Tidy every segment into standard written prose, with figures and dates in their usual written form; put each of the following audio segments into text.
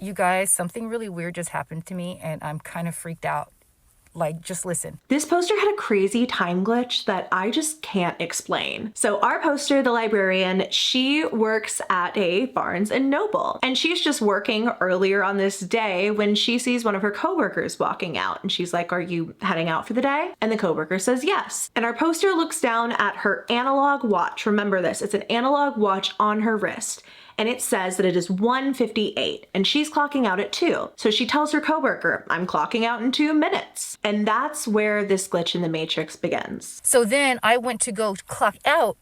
You guys, something really weird just happened to me and I'm kind of freaked out. Like, just listen. This poster had a crazy time glitch that I just can't explain. So our poster, the librarian, she works at a Barnes and Noble, and she's just working earlier on this day when she sees one of her coworkers walking out, and she's like, "Are you heading out for the day?" And the coworker says yes. And our poster looks down at her analog watch. Remember this, it's an analog watch on her wrist. And it says that it is 1:58 and she's clocking out at 2. So she tells her coworker, "I'm clocking out in 2 minutes." And that's where this glitch in the matrix begins. So then I went to go clock out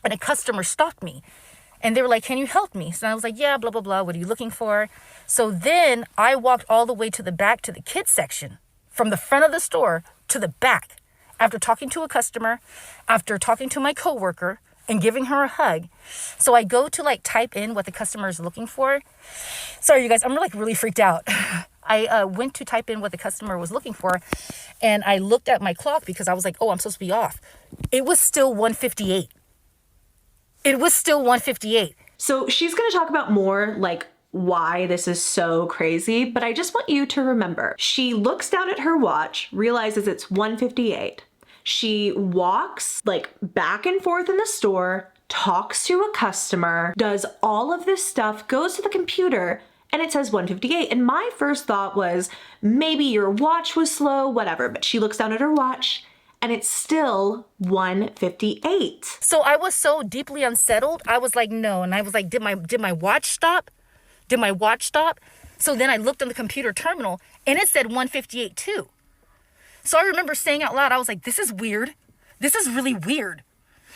and a customer stopped me and they were like, "Can you help me?" So I was like, "Yeah, blah, blah, blah. What are you looking for?" So then I walked all the way to the back to the kids section, from the front of the store to the back, after talking to a customer, after talking to my coworker, and giving her a hug. So I go to like type in what the customer is looking for. Sorry, you guys, I'm like really freaked out. I went to type in what the customer was looking for and I looked at my clock because I was like, oh, I'm supposed to be off. It was still 1:58. It was still 1:58. So she's gonna talk about more like why this is so crazy, but I just want you to remember, she looks down at her watch, realizes it's 1:58. She walks like back and forth in the store, talks to a customer, does all of this stuff, goes to the computer, and it says 1:58. And my first thought was maybe your watch was slow, whatever, but she looks down at her watch and it's still 1:58. So I was so deeply unsettled. I was like, no. And I was like, did my watch stop? Did my watch stop? So then I looked on the computer terminal and it said 1:58 too. So I remember saying out loud, I was like, this is weird. This is really weird.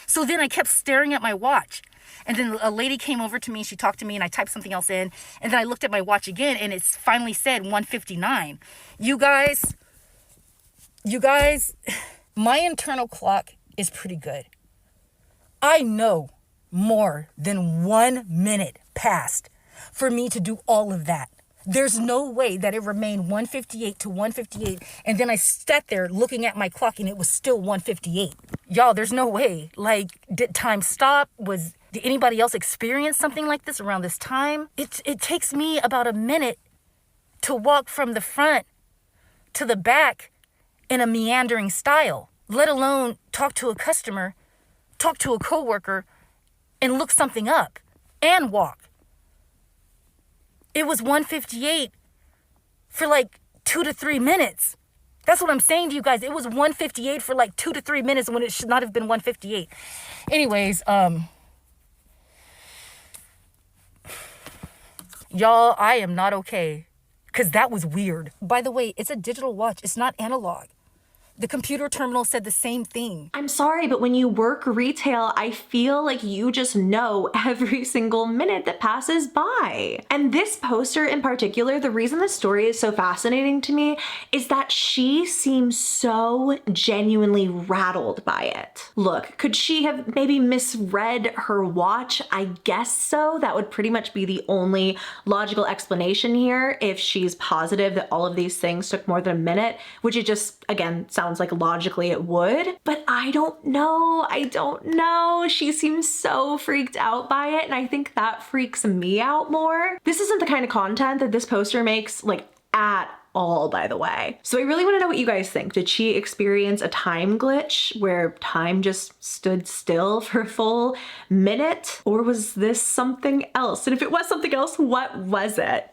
So then I kept staring at my watch. And then a lady came over to me, she talked to me and I typed something else in. And then I looked at my watch again and it finally said 1:59. You guys, my internal clock is pretty good. I know more than 1 minute passed for me to do all of that. There's no way that it remained 1:58 to 1:58 and then I sat there looking at my clock and it was still 1:58. Y'all, there's no way. Like, did time stop? Did anybody else experience something like this around this time? It takes me about a minute to walk from the front to the back in a meandering style, let alone talk to a customer, talk to a coworker, and look something up and walk. It was 1:58 for like 2 to 3 minutes. That's what I'm saying to you guys. It was 1:58 for like 2 to 3 minutes when it should not have been 1:58. Anyways, y'all, I am not okay because that was weird. By the way, it's a digital watch. It's not analog. The computer terminal said the same thing. I'm sorry, but when you work retail, I feel like you just know every single minute that passes by. And this poster in particular, the reason this story is so fascinating to me is that she seems so genuinely rattled by it. Look, could she have maybe misread her watch? I guess so. That would pretty much be the only logical explanation here if she's positive that all of these things took more than a minute, which it just, again, sounds like logically it would, but I don't know. She seems so freaked out by it, and I think that freaks me out more. This isn't the kind of content that this poster makes, like, at all, by the way. So I really want to know what you guys think. Did she experience a time glitch where time just stood still for a full minute? Or was this something else? And if it was something else, what was it?